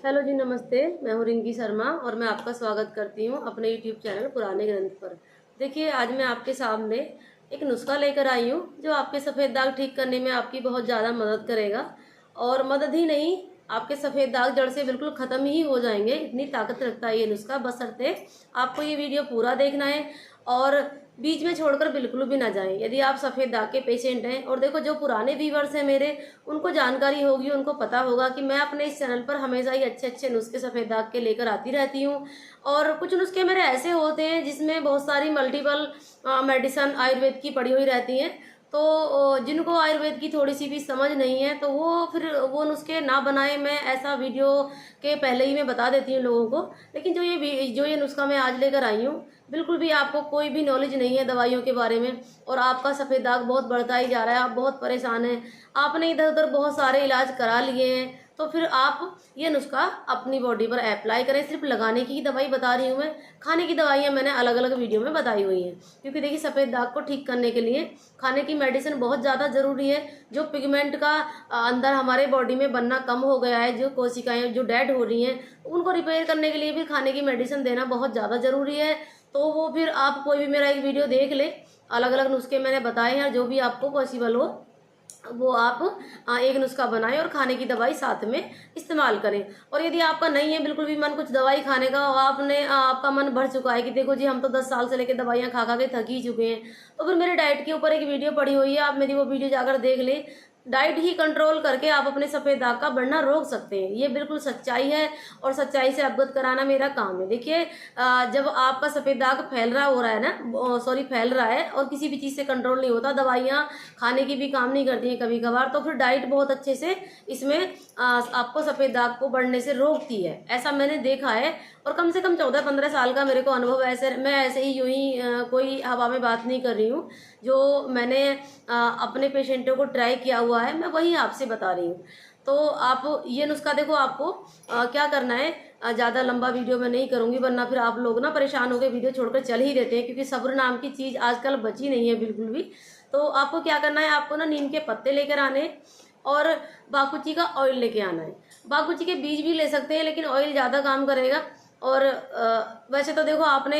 Hello जी, नमस्ते। मैं हूँ रिंकी शर्मा और मैं आपका स्वागत करती हूँ अपने यूट्यूब चैनल पुराने ग्रंथ पर। देखिए, आज मैं आपके सामने एक नुस्खा लेकर आई हूँ जो आपके सफ़ेद दाग ठीक करने में आपकी बहुत ज़्यादा मदद करेगा। और मदद ही नहीं, आपके सफ़ेद दाग जड़ से बिल्कुल ख़त्म ही हो जाएंगे। इतनी ताकत रखता है ये नुस्खा। बशर्ते आपको ये वीडियो पूरा देखना है और बीच में छोड़कर बिल्कुल भी ना जाएं। यदि आप सफ़ेद दाग के पेशेंट हैं, और देखो जो पुराने व्यूवर्स हैं मेरे, उनको जानकारी होगी, उनको पता होगा कि मैं अपने इस चैनल पर हमेशा ही अच्छे अच्छे नुस्खे सफ़ेद दाग के लेकर आती रहती हूँ। और कुछ नुस्खे मेरे ऐसे होते हैं जिसमें बहुत सारी मल्टीपल मेडिसन आयुर्वेद की पड़ी हुई रहती हैं। तो जिनको आयुर्वेद की थोड़ी सी भी समझ नहीं है तो वो फिर वो नुस्खे ना बनाए। मैं ऐसा वीडियो के पहले ही मैं बता देती हूँ लोगों को। लेकिन जो ये नुस्खा मैं आज लेकर आई हूँ, बिल्कुल भी आपको कोई भी नॉलेज नहीं है दवाइयों के बारे में, और आपका सफ़ेद दाग बहुत बढ़ता ही जा रहा है, आप बहुत परेशान हैं, आपने इधर उधर बहुत सारे इलाज करा लिए हैं, तो फिर आप ये नुस्खा अपनी बॉडी पर अप्लाई करें। सिर्फ लगाने की ही दवाई बता रही हूँ मैं, खाने की दवाइयाँ मैंने अलग अलग वीडियो में बताई हुई हैं। क्योंकि देखिए, सफ़ेद दाग को ठीक करने के लिए खाने की मेडिसिन बहुत ज़्यादा ज़रूरी है। जो पिगमेंट का अंदर हमारे बॉडी में बनना कम हो गया है, जो कोशिकाएँ जो डेड हो रही हैं, उनको रिपेयर करने के लिए भी खाने की मेडिसिन देना बहुत ज़्यादा ज़रूरी है। तो वो फिर आप कोई भी मेरा एक वीडियो देख ले, अलग अलग नुस्खे मैंने बताए हैं, जो भी आपको पॉसिबल हो वो आप एक नुस्खा बनाएं और खाने की दवाई साथ में इस्तेमाल करें। और यदि आपका नहीं है बिल्कुल भी मन कुछ दवाई खाने का, और आपका मन भर चुका है कि देखो जी, हम तो 10 साल से लेकर दवाइयाँ खा खा के थक ही चुके हैं, तो फिर मेरे डाइट के ऊपर एक वीडियो पड़ी हुई है, आप मेरी वो वीडियो जाकर देख लें। डाइट ही कंट्रोल करके आप अपने सफ़ेद दाग का बढ़ना रोक सकते हैं। ये बिल्कुल सच्चाई है और सच्चाई से अवगत कराना मेरा काम है। देखिए, जब आपका सफ़ेद दाग फैल रहा है ना, फैल रहा है और किसी भी चीज़ से कंट्रोल नहीं होता, दवाइयाँ खाने की भी काम नहीं करती हैं कभी कभार, तो फिर डाइट बहुत अच्छे से इसमें आपको सफ़ेद दाग को बढ़ने से रोकती है। ऐसा मैंने देखा है, और कम से कम 14-15 साल का मेरे को अनुभव है। मैं ऐसे ही यूं ही कोई हवा में बात नहीं कर रही हूँ। जो मैंने अपने पेशेंटों को ट्राई किया हुआ है, मैं वही आपसे बता रही हूँ। तो आप ये नुस्खा देखो, आपको क्या करना है, ज़्यादा लंबा वीडियो मैं नहीं करूँगी, वरना फिर आप लोग ना परेशान होकर वीडियो छोड़कर चल ही देते हैं, क्योंकि सब्र नाम की चीज़ आजकल बची नहीं है बिल्कुल भी। तो आपको क्या करना है, आपको ना नीम के पत्ते लेकर आने और बाकुची का ऑयल लेके आना है। बाकुची के बीज भी ले सकते हैं, लेकिन ऑयल ज़्यादा काम करेगा। और वैसे तो देखो, आपने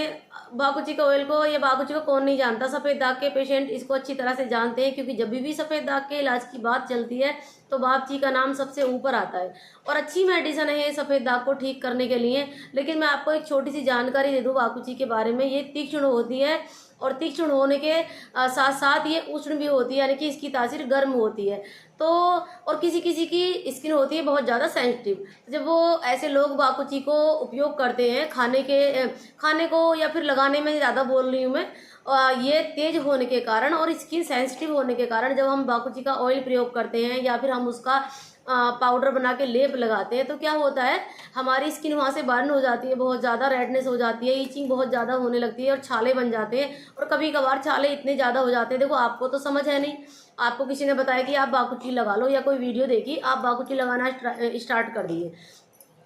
बाकुची के ऑयल को, या बाकुची को कौन नहीं जानता, सफ़ेद दाग के पेशेंट इसको अच्छी तरह से जानते हैं, क्योंकि जब भी सफ़ेद दाग के इलाज की बात चलती है तो बागची का नाम सबसे ऊपर आता है। और अच्छी मेडिसिन है ये सफ़ेद दाग को ठीक करने के लिए। लेकिन मैं आपको एक छोटी सी जानकारी दे दूँ बाकुची के बारे में। ये तीक्ष्ण होती है, और तीक्ष्ण होने के साथ साथ ये उष्ण भी होती है, यानी कि इसकी तासीर गर्म होती है। तो और किसी किसी की स्किन होती है बहुत ज़्यादा सेंसिटिव। जब वो ऐसे लोग बाकुची को उपयोग करते हैं खाने को या फिर लगाने में, ज़्यादा बोल रही हूँ मैं, ये तेज होने के कारण और स्किन सेंसिटिव होने के कारण जब हम बाकुची का ऑयल प्रयोग करते हैं या फिर हम उसका पाउडर बना के लेप लगाते हैं, तो क्या होता है, हमारी स्किन वहाँ से बर्न हो जाती है, बहुत ज़्यादा रेडनेस हो जाती है, ईचिंग बहुत ज़्यादा होने लगती है और छाले बन जाते हैं। और कभी कभार छाले इतने ज़्यादा हो जाते हैं, देखो आपको तो समझ है नहीं, आपको किसी ने बताया कि आप बाकुची लगा लो, या कोई वीडियो देखी, आप बाकुची लगाना स्टार्ट कर दिए,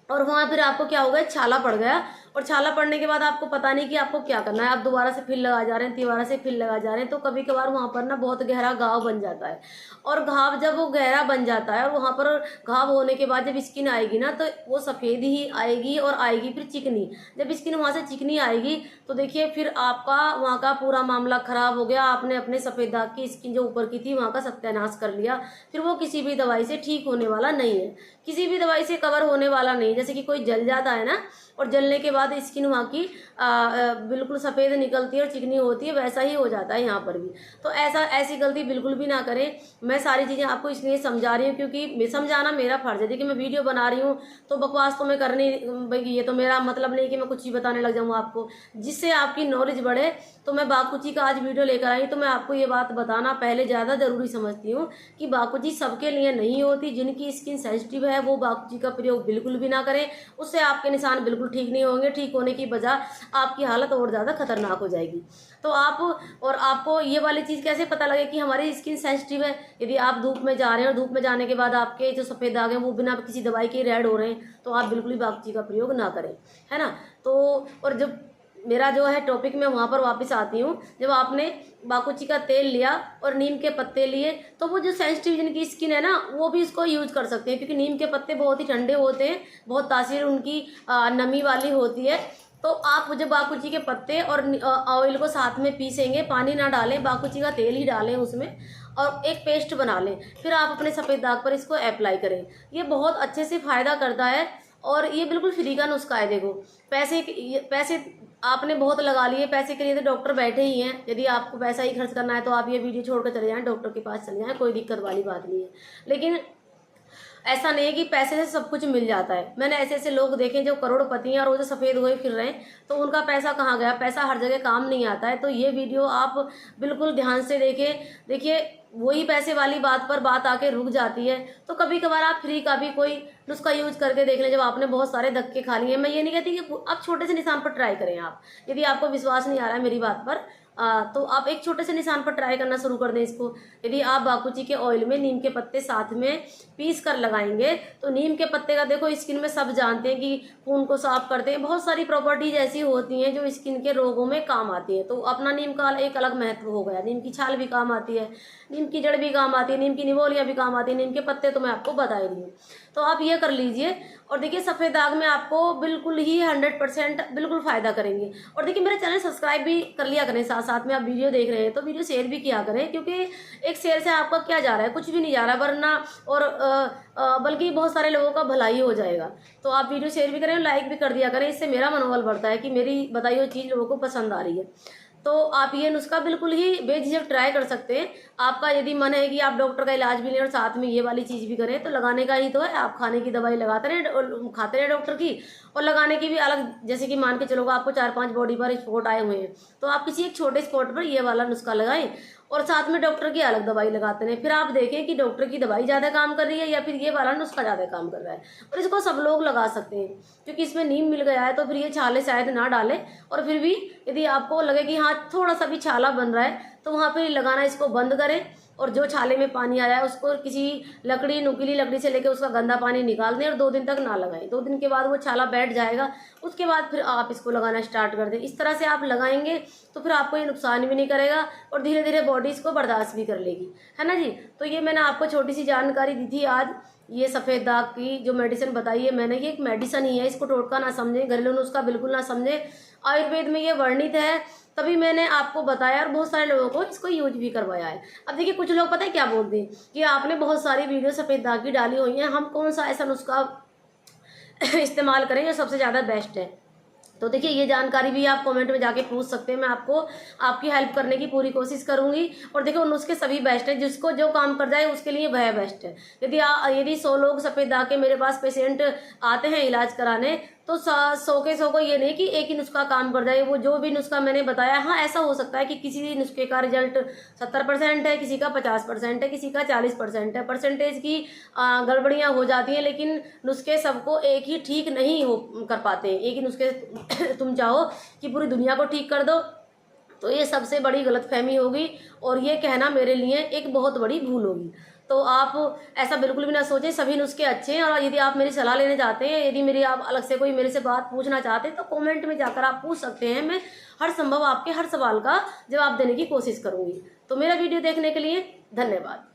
और वहाँ फिर आपको क्या हो गया, छाला पड़ गया। और छाला पड़ने के बाद आपको पता नहीं कि आपको क्या करना है, आप दोबारा से फिर लगा जा रहे हैं, तिबारा से फिर लगा जा रहे हैं, तो कभी कभार वहाँ पर ना बहुत गहरा घाव बन जाता है। और घाव जब वो गहरा बन जाता है, और वहाँ पर घाव होने के बाद जब स्किन आएगी ना, तो वो सफ़ेद ही आएगी, और आएगी फिर चिकनी। जब स्किन वहाँ से चिकनी आएगी तो देखिए, फिर आपका वहाँ का पूरा मामला ख़राब हो गया। आपने अपने सफ़ेद दाग की स्किन जो ऊपर की थी वहाँ का सत्यानाश कर लिया। फिर वो किसी भी दवाई से ठीक होने वाला नहीं है, किसी भी दवाई से कवर होने वाला नहीं। जैसे कि कोई जल जाता है ना, और जलने के बाद स्किन वहाँ की बिल्कुल सफ़ेद निकलती है और चिकनी होती है, वैसा ही हो जाता है यहाँ पर भी। तो ऐसी गलती बिल्कुल भी ना करें। मैं सारी चीज़ें आपको इसलिए समझा रही हूँ क्योंकि समझाना मेरा फर्ज है। देखिए, मैं वीडियो बना रही हूँ तो बकवास तो मैं करनी, भाई ये तो मेरा मतलब नहीं कि मैं कुछ ही बताने लग जाऊँ आपको, जिससे आपकी नॉलेज बढ़े। तो मैं बाकुची का आज वीडियो लेकर आई, तो मैं आपको ये बात बताना पहले ज़्यादा ज़रूरी समझती हूँ कि बाकुची सबके लिए नहीं होती। जिनकी स्किन सेंसिटिव है वो बाकुची का प्रयोग बिल्कुल भी ना करें, उससे आपके निशान बिल्कुल ठीक नहीं होंगे। ठीक होने की बजाय आपकी हालत और ज़्यादा खतरनाक हो जाएगी। तो आपको ये वाली चीज़ कैसे पता लगे कि हमारी स्किन सेंसिटिव है? यदि आप धूप में जा रहे हैं और धूप में जाने के बाद आपके जो सफ़ेद दाग हैं वो बिना किसी दवाई के रेड हो रहे हैं, तो आप बिल्कुल भी बाकुची का प्रयोग ना करें, है ना। तो और जब मेरा जो है टॉपिक मैं वहाँ पर वापस आती हूँ। जब आपने बाकुची का तेल लिया और नीम के पत्ते लिए, तो वो जो सेंसिटिव जिनकी स्किन है ना, वो भी इसको यूज कर सकते हैं, क्योंकि नीम के पत्ते बहुत ही ठंडे होते हैं, बहुत तासीर उनकी नमी वाली होती है। तो आप जब बाकुची के पत्ते और ऑयल को साथ में पीसेंगे, पानी ना डालें, बाकुची का तेल ही डालें उसमें, और एक पेस्ट बना लें, फिर आप अपने सफ़ेद दाग पर इसको अप्लाई करें। ये बहुत अच्छे से फ़ायदा करता है और ये बिल्कुल फ्री का नुस्खा है। देखो, पैसे आपने बहुत लगा लिए, पैसे के लिए तो डॉक्टर बैठे ही हैं। यदि आपको पैसा ही खर्च करना है तो आप ये वीडियो छोड़कर चले जाएं, डॉक्टर के पास चले जाएं, कोई दिक्कत वाली बात नहीं है। लेकिन ऐसा नहीं है कि पैसे से सब कुछ मिल जाता है। मैंने ऐसे ऐसे लोग देखे जो करोड़पति हैं और वो जो सफ़ेद हुए फिर रहे हैं, तो उनका पैसा कहाँ गया? पैसा हर जगह काम नहीं आता है। तो ये वीडियो आप बिल्कुल ध्यान से देखिए, वही पैसे वाली बात पर बात आके रुक जाती है। तो कभी कभार आप फ्री का भी कोई नुस्खा यूज करके देख लें, जब आपने बहुत सारे धक्के खा लिए। मैं ये नहीं कहती कि आप छोटे से निशान पर ट्राई करें। आप यदि आपको विश्वास नहीं आ रहा है मेरी बात पर, तो आप एक छोटे से निशान पर ट्राई करना शुरू कर दें इसको। यदि आप बाकुची के ऑयल में नीम के पत्ते साथ में पीस कर लगाएंगे, तो नीम के पत्ते का देखो, स्किन में सब जानते हैं कि खून को साफ करते हैं, बहुत सारी प्रॉपर्टीज ऐसी होती हैं जो स्किन के रोगों में काम आती है। तो अपना नीम का एक अलग महत्व हो गया। नीम की छाल भी काम आती है, नीम की जड़ भी काम आती है, नीम की निवोलियाँ भी काम आती है, नीम के पत्ते तो मैं आपको बता ही रही हूँ। तो आप ये कर लीजिए और देखिए, सफ़ेद दाग में आपको बिल्कुल ही 100% बिल्कुल फ़ायदा करेंगे। और देखिए, मेरा चैनल सब्सक्राइब भी कर लिया करें, साथ साथ में आप वीडियो देख रहे हैं तो वीडियो शेयर भी किया करें, क्योंकि एक शेयर से आपका क्या जा रहा है? कुछ भी नहीं जा रहा, वरना और बल्कि बहुत सारे लोगों का भलाई हो जाएगा। तो आप वीडियो शेयर भी करें, लाइक भी कर दिया करें, इससे मेरा मनोबल बढ़ता है कि मेरी बताई हुई चीज़ लोगों को पसंद आ रही है। तो आप ये नुस्खा बिल्कुल ही बेझिझक ट्राई कर सकते हैं। आपका यदि मन है कि आप डॉक्टर का इलाज भी लें और साथ में ये वाली चीज़ भी करें, तो लगाने का ही तो है। आप खाने की दवाई लगाते रहे, खाते रहे डॉक्टर की, और लगाने की भी अलग। जैसे कि मान के चलो आपको 4-5 बॉडी पर स्पॉट आए हुए हैं, तो आप किसी एक छोटे स्पॉट पर ये वाला नुस्खा लगाएं और साथ में डॉक्टर की अलग दवाई लगाते हैं। फिर आप देखें कि डॉक्टर की दवाई ज़्यादा काम कर रही है या फिर ये वाला नुस्खा ज़्यादा काम कर रहा है। और इसको सब लोग लगा सकते हैं, क्योंकि इसमें नीम मिल गया है। तो फिर ये छाले शायद ना डालें, और फिर भी यदि आपको लगे कि हाँ थोड़ा सा भी छाला बन रहा है, तो वहाँ पर लगाना इसको बंद करें, और जो छाले में पानी आया है उसको किसी नुकीली लकड़ी से लेकर उसका गंदा पानी निकाल दें और 2 दिन तक ना लगाएं। 2 दिन के बाद वो छाला बैठ जाएगा, उसके बाद फिर आप इसको लगाना स्टार्ट कर दें। इस तरह से आप लगाएंगे तो फिर आपको ये नुकसान भी नहीं करेगा और धीरे धीरे बॉडी इसको बर्दाश्त भी कर लेगी, है ना जी। तो ये मैंने आपको छोटी सी जानकारी दी थी आज। ये सफ़ेद दाग की जो मेडिसिन बताई है मैंने, ये एक मेडिसिन ही है, इसको टोटका ना समझें, घरेलू नुस्खा बिल्कुल ना समझें। आयुर्वेद में ये वर्णित है, तभी मैंने आपको बताया और बहुत सारे लोगों को इसको यूज भी करवाया है। अब देखिए, कुछ लोग पता है क्या बोलते हैं कि आपने बहुत सारी वीडियो सफ़ेद दाग की डाली हुई हैं, हम कौन सा ऐसा नुस्खा इस्तेमाल करें जो सबसे ज़्यादा बेस्ट है। तो देखिए, ये जानकारी भी आप कमेंट में जाके पूछ सकते हैं, मैं आपको आपकी हेल्प करने की पूरी कोशिश करूंगी। और देखो, नुस्खे सभी बेस्ट हैं, जिसको जो काम कर जाए उसके लिए वह बेस्ट है। यदि 100 लोग सफ़ेद दाग के मेरे पास पेशेंट आते हैं इलाज कराने, तो 100 के 100 को ये नहीं कि एक ही नुस्खा काम कर जाए। वो जो भी नुस्खा मैंने बताया, हाँ ऐसा हो सकता है कि किसी नुस्खे का रिजल्ट 70% है, किसी का 50% है, किसी का 40% है, परसेंटेज की गड़बड़ियाँ हो जाती हैं, लेकिन नुस्खे सबको एक ही ठीक नहीं कर पाते हैं। एक ही नुस्खे तुम चाहो कि पूरी दुनिया को ठीक कर दो, तो ये सबसे बड़ी गलतफहमी होगी और ये कहना मेरे लिए एक बहुत बड़ी भूल होगी। तो आप ऐसा बिल्कुल भी ना सोचें, सभी नुस्खे अच्छे हैं। और यदि आप मेरी सलाह लेने चाहते हैं, यदि मेरी आप अलग से कोई मेरे से बात पूछना चाहते हैं, तो कमेंट में जाकर आप पूछ सकते हैं। मैं हर संभव आपके हर सवाल का जवाब देने की कोशिश करूंगी। तो मेरा वीडियो देखने के लिए धन्यवाद।